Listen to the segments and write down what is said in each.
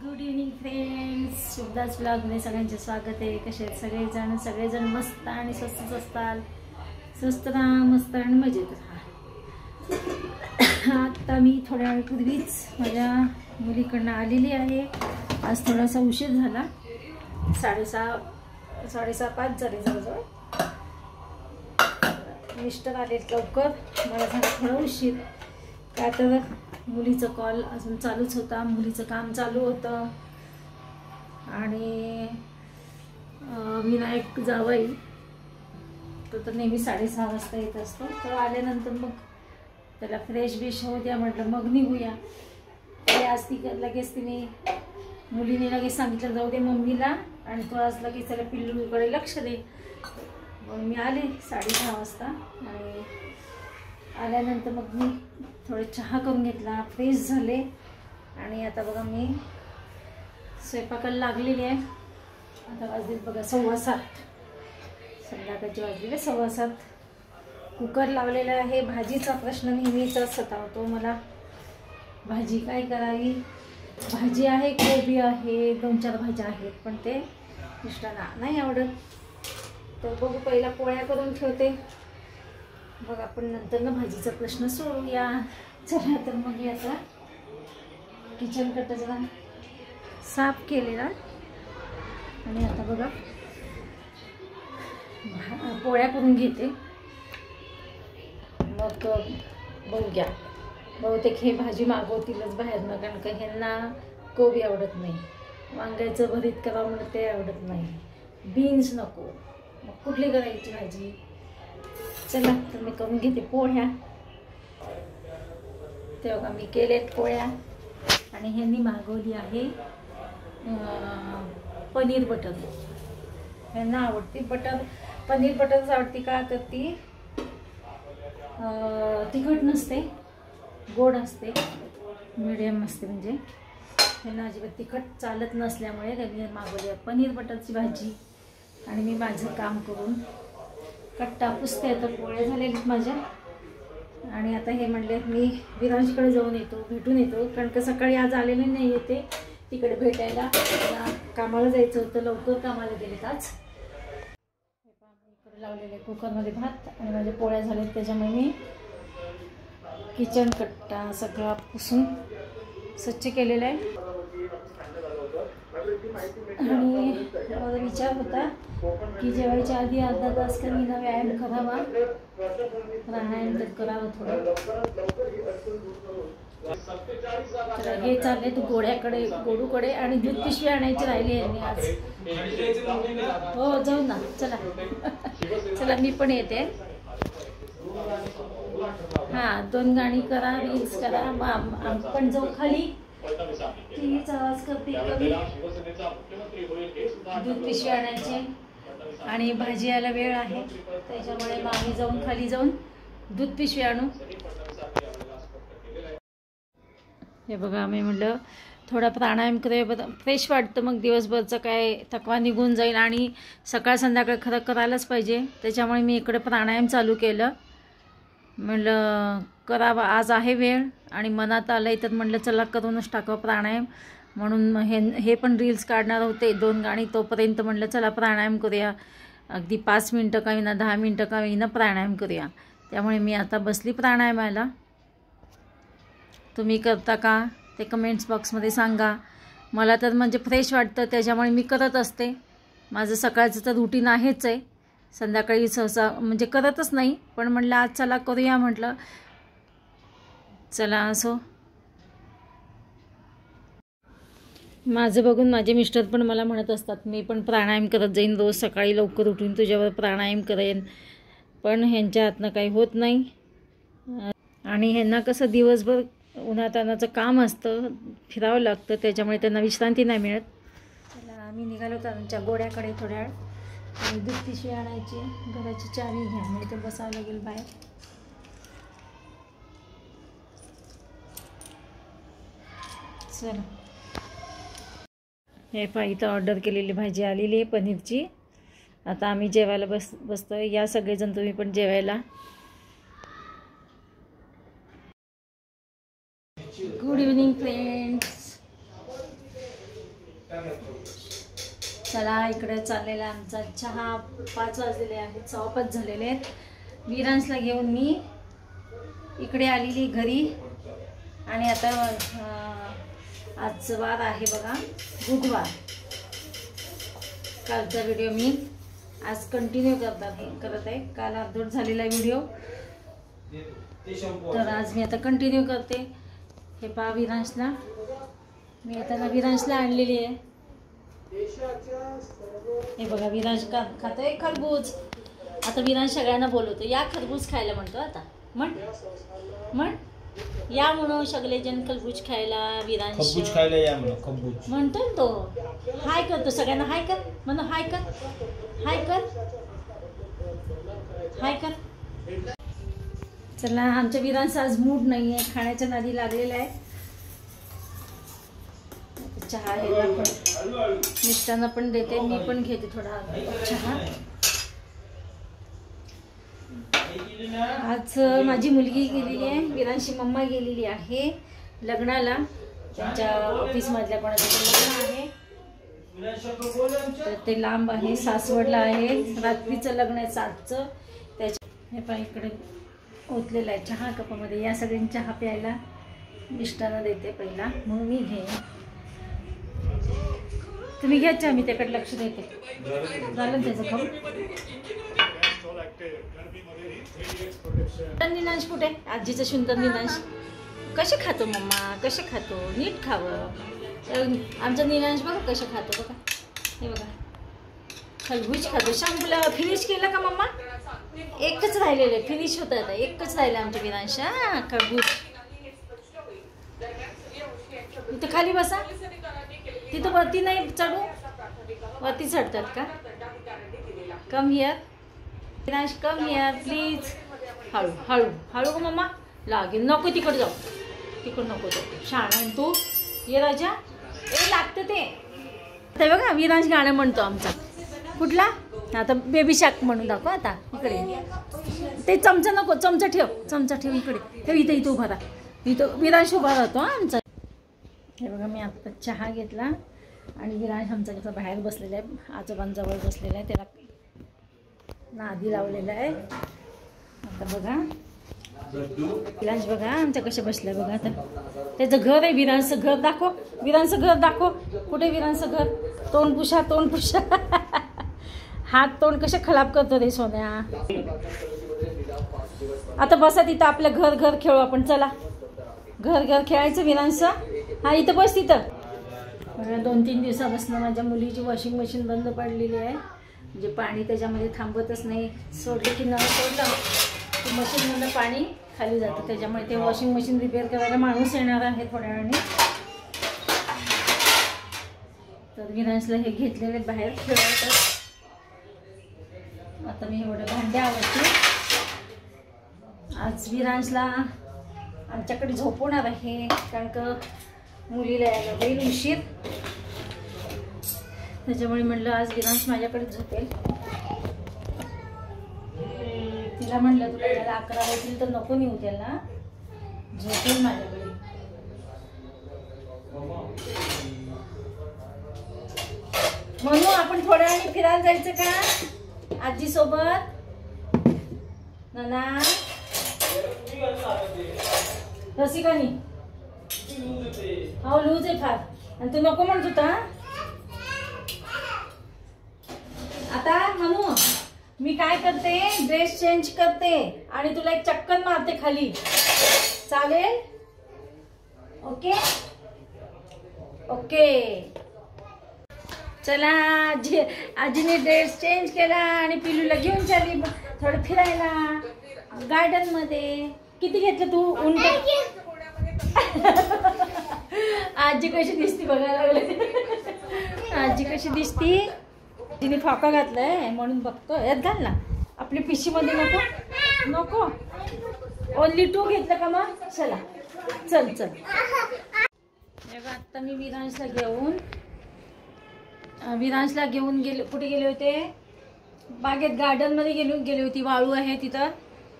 Good evening friends, शुभदास ब्लॉगमध्ये सगळ्यांचे स्वागत आहे. कसे आहेत सगळेजण मस्त आणि स्वस्तच असताल. स्वस्त राहा, मस्त आणि मजेत राहा. आता मी थोड्या वेळापूर्वीच माझ्या मुलीकडनं आलेली आहे. आज थोडासा उशीर झाला, 6:30 झाले जवळजवळ. मिस्टर आले लवकर, मला झाला थोडा उशीर. काय तर मुलीचा कॉल अजून चालूच होता, मुलीचं काम चालू होतं. आणि विनायक जावई तर नेहमी 6:30 वाजता येत असतो. तर आल्यानंतर मग त्याला फ्रेश बिश होऊ द्या म्हटलं, मग निघूया. ते आज लगेच तिने मुलीने लगेच सांगितलं जाऊ दे मम्मीला, आणि तो आज लगेच त्याला पिल्लूकडे लक्ष दे. मग मी आले 6:30 वाजता. आणि आल्यानंतर मग मी थोडे चहा करून घेतला, फ्रेश झाले. आणि आता बघा मी स्वयंपाकाला लागलेली आहे. आता वाजले बघा 7:15, संध्याकाळचे वाजलेले 7:15. कुकर लावलेला आहे. भाजीचा प्रश्न नेहमीचाच सतावतो मला, भाजी काय करावी. भाजी आहे, कोबी आहे, 2-4 भाज्या आहेत, पण ते मिस्टरांना नाही आवडत. तर बघू, पहिला पोळ्या करून ठेवते, बघ आपण नंतर ना भाजीचा प्रश्न सोडूया. चला तर मग मी आता किचन कट्टा जरा साफ केलेला. आणि आता बघा पोळ्या करून घेते. मग बघूया, बहुतेक हे भाजी मागवतीलच बाहेरनं, कारण का ह्यांना कोबी आवडत नाही. वांग्याचं भरीत करावं म्हणून ते आवडत नाही. बीन्स नको, मग कुठली करायची भाजी. चला तर मी करून घेते पोळ्या. तेव्हा मी केलेत पोळ्या. आणि ह्यांनी मागवली आहे पनीर बटर. ह्यांना आवडते पनीर बटरच आवडते. का तर ती तिखट नसते, गोड असते, मिडियम असते. म्हणजे ह्यांना अजिबात तिखट चालत नसल्यामुळे त्यांनी मागवली आहे पनीर बटरची भाजी. आणि मी माझं काम करून कट्टा पुसते. आता पोळ्या झालेल्या माझ्या. आणि आता हे म्हणले मी विराजकडे जाऊन येतो, भेटून येतो, कारण का सकाळी आज आलेले नाही येते तिकडे भेटायला. कामाला जायचं होतं, लवकर कामाला गेलेत आज. इकडे लावलेले कुकरमध्ये भात आणि माझ्या पोळ्या झालेत, त्याच्यामुळे मी किचन कट्टा सगळा पुसून स्वच्छ केलेला आहे. आणि माझा विचार होता की जेवायच्या आधी अर्धा तास कमी व्यायाम करावा, प्राणायाम तर करावं थोडं. तर हे चालले तू गोडूकडे. आणि दूध पिशवी आणायची राहिली यांनी आज. हो जाऊ ना, चला चला मी पण येते. हां, 2 गाणी करा, रील्स करा, आपण जाऊ खाली. टीव्हीचा आवाज करते कमी. दूध पिशवी आणायचे आणि भाजी यायला वेळ आहे, त्याच्यामुळे मग आम्ही खाली जाऊन दूध पिशवी आणू. हे बघा, आम्ही म्हटलं थोडा प्राणायाम करूया, फ्रेश वाटतं. मग दिवसभरचं काय थकवा निघून जाईल. आणि सकाळ संध्याकाळ खरं करायलाच पाहिजे, त्याच्यामुळे मी इकडे प्राणायाम चालू केलं. म्हटलं करावा, आज आहे वेळ आणि मनात आलं आहे तर म्हटलं चला करूनच टाकावं प्राणायाम. म्हणून हे पण रील्स काढणार होते 2 गाणी, तोपर्यंत म्हटलं चला प्राणायाम करूया. अगदी 5 मिनटं का होईना, 10 मिनटं का होईना प्राणायाम करूया. त्यामुळे मी आता बसली प्राणायामाला. तुम्ही करता का ते कमेंट्स बॉक्समध्ये सांगा. मला तर म्हणजे फ्रेश वाटतं, त्याच्यामुळे मी करत असते. माझं सकाळचं तर रुटीन आहेच आहे. संध्याकाळी सहसा म्हणजे करतच नाही, पण म्हटलं आज चला करूया. म्हटलं चला असो. माझं बघून माझे मिस्टर पण मला म्हणत असतात मी पण प्राणायाम करत जाईन, रोज सकाळी लवकर उठून तुझ्यावर प्राणायाम करेन. पण ह्यांच्या हातनं काही होत नाही. आणि ह्यांना कसं दिवसभर उन्हातानाचं काम असतं, फिरावं लागतं, त्याच्यामुळे त्यांना विश्रांती नाही मिळत. चला आम्ही निघालो त्यांच्या गोड्याकडे थोड्या वेळ. आणि दूध पिशवी आणायची, घराची चावी घ्या, नाही तर बसावं लागेल बाहेर. चला, हे इथं ऑर्डर केलेली भाजी आलेली आहे पनीरची. आता आम्ही जेवायला बसतोय. या सगळेजण तुम्ही पण जेवायला. Good evening friends. चला इकडे चाललेला आमचा चहा. 5 वाजलेले आहेत, 5:15 झालेले आहेत. विरांशला घेऊन मी इकडे आलेली घरी. आणि आता आजचा वार आहे बघा, बुधवार. कालचा व्हिडिओ मी आज कंटिन्यू करत आहे. काल अर्धवट झालेला व्हिडिओ, तर आज मी आता कंटिन्यू करते. हे पहा विरांशला मी आता विरांशला आणलेली आहे. हे बघा विरांश खातोय खरबूज. आता विरांश सगळ्यांना बोलवतो, या खरबूज खायला म्हणतो. आता म्हण या म्हणून सगळे जण खरबूज खायला. विरांश खरबूज खायला या म्हणतो ना तो. हाय करतो सगळ्यांना. हाय कर म्हणून. हाय कर, हाय कर, हाय कर. चला आमच्या विरांचा आज मूड नाही आहे, खाण्याच्या नादी लागलेला आहे. चहा ह्याला पण मिस्टरांना पण देते, मी पण घेते थोडा चहा. आज माझी मुलगी गेलेली आहे, विरांशी मम्मा गेलेली आहे लग्नाला. त्यांच्या ऑफिसमधल्या कोणाचं लग्न आहे, तर ते लांब आहे, सासवडला आहे. रात्रीचं लग्न आहे 7चं. त्याच्या हे पण इकडे ओतलेला आहे चहा कपामध्ये. या सगळ्यांनी चहा प्यायला मिस्टरांना देते पहिला, मग मी घेईन. तुम्ही घ्या चहा, मी त्याकडे लक्ष देते. झालं त्याचं खाऊ. निनांश कुठे? आजीचं सुंदर निनांश. कसे खातो मम्मा, कसे खातो? नीट खावं. आमचा निनांश बघा कसे खातो बघा. हे बघा खरबूज खातो. शॅम्पूला फिनिश केलं का मम्मा? एकच राहिलेलं आहे, फिनिश होतं आता. एकच राहिलं आमच्या विनांश. हा खरबूज. इथं खाली बसा. तिथं वरती नाही चढू, वरती चढतात का? Come here Vinansh, come here please. हळू हळू हळू गं मम्मा, लागेल. नको तिकडं जाऊ, तिकडं नको जाऊ. छान आहे तू. ये राजा. ए लागतं ते बघा. विरांश गाणं म्हणतो आमचा. कुठला? आता बेबी शाक म्हणून दाखव. आता इकडे ते चमचा नको, चमचा ठेव, चमचा ठेव इकडे. ते इथं उभा राहा. इथं विरांश उभा राहतो आमचा. हे बघा मी आता चहा घेतला आणि विरांश आमचा कसं बाहेर बसलेला आहे, आजोबांजवळ बसलेला आहे. त्याला नादी लावलेला आहे. आता बघा विरांश बघा आमच्या कशा बसल्या बघा. आता त्याचं घर आहे. विरांशचं घर दाखव, विरांशचं घर दाखव. कुठे विरांशचं घर? तोंड पुशा, तोंड पुशा. हात तोंड कसे खराब करतो रे सोन्या. आता बसा तिथं, आपलं घर घर खेळू आपण. चला घर घर खेळायचं विरांशचं. हा इथं बस तिथं. 2-3 दिवसापासून माझ्या मुलीची वॉशिंग मशीन बंद पडलेली आहे. म्हणजे पाणी त्याच्यामध्ये थांबतच नाही. सोडलं की नळ सोडलं की मशीनमधलं पाणी खाली जातं. त्याच्यामुळे ते वॉशिंग मशीन रिपेअर करायला माणूस येणार आहे थोड्या वेळाने. तर विरांशला हे घेतलेले बाहेर खेळायचं. आता मी एवढे भांडे आवडते. आज विरांशला आमच्याकडे झोपवणार आहे, कारण का मुलीला यायला होईल उशीर. त्याच्यामुळे म्हणलं आज विरांश माझ्याकडे झोपेल. तिला म्हणलं तुला त्याला 11 वाजतील तर नको नेऊ, त्याला झोपेल माझ्याकडे. म्हणून आपण थोड्या वेळाने फिरायला जायचं का आजी सोबत? नाना रसिकानी हो लूज आहे फार. आणि तू नको म्हणत होता. आता म्हणू मी काय करते, ड्रेस चेंज करते आणि तुला एक चक्कर मारते खाली. चालेल? Okay okay. चला आजीने ड्रेस चेंज केला आणि पिलूला घेऊन चालली थोडं फिरायला गार्डन मध्ये. किती घेतलं तू उंट? आजी कशी दिसती बघायला लागले. आजी कशी दिसती. तिने फाका घातलाय म्हणून बघतो. यात घाल ना, आपली पिशीमध्ये नको नको. ओनली 2 घेतलं का मग? चला चल चल. आता मी विरांशला घेऊन गेले. कुठे गेले होते? बागेत गार्डन मध्ये गेली होती. वाळू आहे तिथं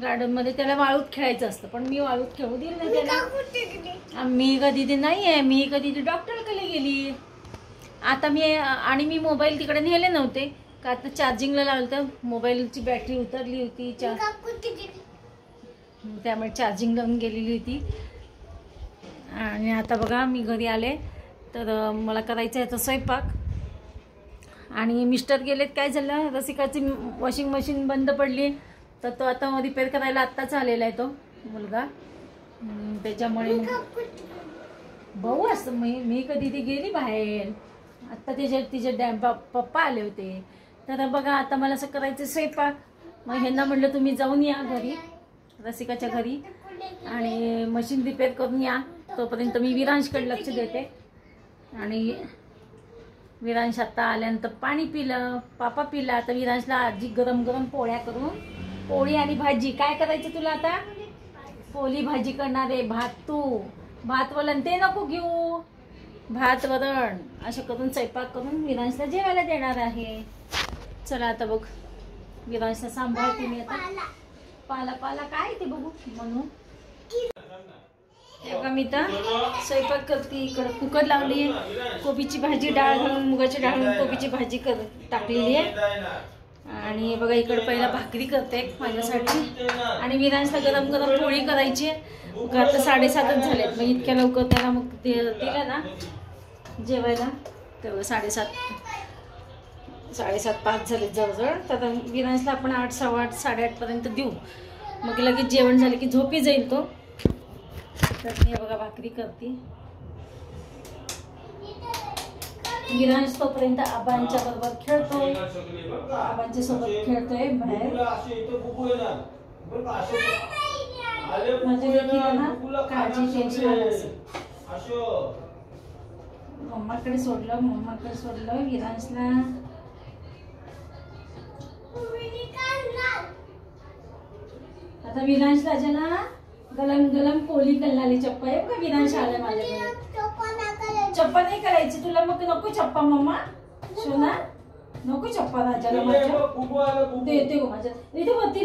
गार्डन मध्ये. त्याला वाळूत खेळायचं असतं, पण मी वाळूत खेळू दिलं नाही त्याला. मी कधी ते नाहीये, मी कधी ते डॉक्टरकडे गेली. आता मी मोबाईल तिकडे नेले नव्हते का, आता चार्जिंगला लावलं तर मोबाईलची बॅटरी उतरली होती, त्यामुळे चार्जिंग लावून गेलेली होती. आणि आता बघा मी घरी आले तर मला करायचं आहे स्वयंपाक. आणि मिस्टर गेलेत. काय झालं, रसिकाची वॉशिंग मशीन बंद पडली तर तो आता रिपेअर करायला आत्ताच आलेला आहे तो मुलगा. त्याच्यामुळे भाऊ असतं मी कधी ती गेली बाहेर. आत्ता तिचे पप्पा आले होते. तर बघा आता मला असं करायचं स्वयंपाक. मग ह्यांना म्हटलं तुम्ही जाऊन या घरी, रसिकाच्या घरी, आणि मशीन रिपेअर करून या. तोपर्यंत मी विरांशकडे लक्ष देते. आणि विरांश आता आल्यानंतर पाणी पिलं, पापा पिला. आता विरांशला आजी गरम गरम पोळ्या करून, पोळी आणि भाजी. काय करायचं तुला आता? पोळी भाजी करणार आहे. भात वरण ते नको घेऊ, भात वरण असं करून स्वयंपाक करून विरांशला जेवायला देणार आहे. चला आता बघ, विरांशला सांभाळते मी आता. पाला काय ते बघू म्हणून. बघा मी तर स्वयंपाक करते. इकडं कुकर लावली आहे. कोबीची भाजी, डाळ घालून, मुगाची डाळ घालून कोबीची भाजी टाकलेली आहे. आणि बघा इकडं पहिला भाकरी करते माझ्यासाठी. आणि विरांशला गरम गरम पोळी करायची आहे. आता 7:30 झालेत. मग इतक्या लवकर त्याला मग दिलं ना जेवायला, तेवढं 7:30-5 झाले जवळजवळ. तर विरांशला आपण 8, 8:15, 8:30 पर्यंत देऊ. मग लगेच जेवण झालं की झोपी जाईल तो. तर मी बघा भाकरी करते. विरांश तोपर्यंत आबांच्या बरोबर खेळतोय, आबांच्या सोबत खेळतोय बाहेर. माझ्या लेकीला ना काळजी टेन्शन आलं. मम्माकडे सोडलं विरांशला. आता विरांश राजाला गलम गलम पोळी कल्लाली चप्पा आहे का. विरांश आला माझ्याकडे. चप्पा नाही करायची तुला, मग नको चप्पा मम्मा. शोना नको चप्पा राजाला माझ्या. देते माझ्या इथे वरती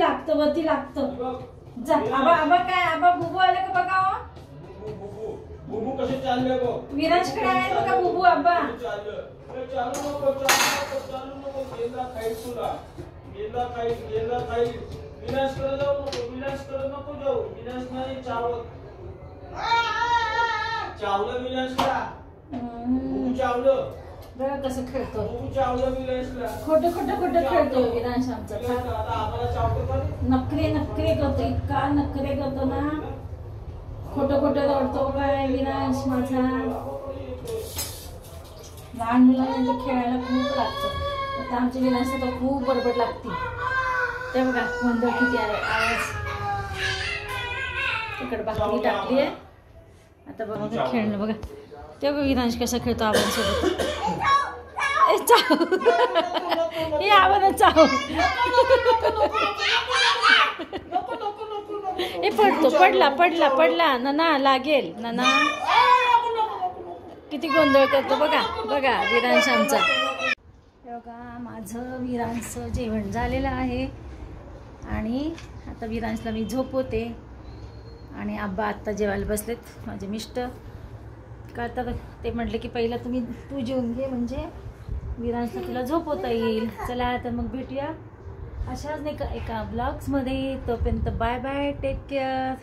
लागतं. जा आबा काय आबा बुबू आले का बघा. बुबू कसे चालले गो. विरांशकडे आहे बघा बुबू आबा. विनाशकडे जाऊ नको. विनाश नाही चावलं विनाशला. चावलं बघा कसं खेळतो. खोटं खेळतो विरांश आमचा. नखरे करतो, इतका नखरे करतो ना. खोटं रडतो काय विरांश माझा. लहान मुलांना खेळायला खूप लागतं. आता आमच्या विरांशला तर खूप बडबड लागते. ते बघा गोंधळ किती आहे आवाज. इकडे भाकरी टाकली आहे. आता बघा खेळणं बघा. ते बघा विरांश कसा खेळतो आबांसोबत. हे आवाज चाव. हे पडला नाना लागेल. नाना किती गोंधळ करतो बघा विरांश आमचा. बघा माझं विरांशचं जेवण झालेलं आहे. आणि आता विरांशला मी झोपवते. आणि आब्बा आत्ता जेवायला बसलेत माझे मिस्टर. का तर ते म्हटले की पहिला तू जेवून घे म्हणजे विरांशला तुला झोपवता येईल. चला तर मग भेटूया अशाच नाही का एका ब्लॉग्समध्ये. तोपर्यंत बाय बाय, टेक केअर.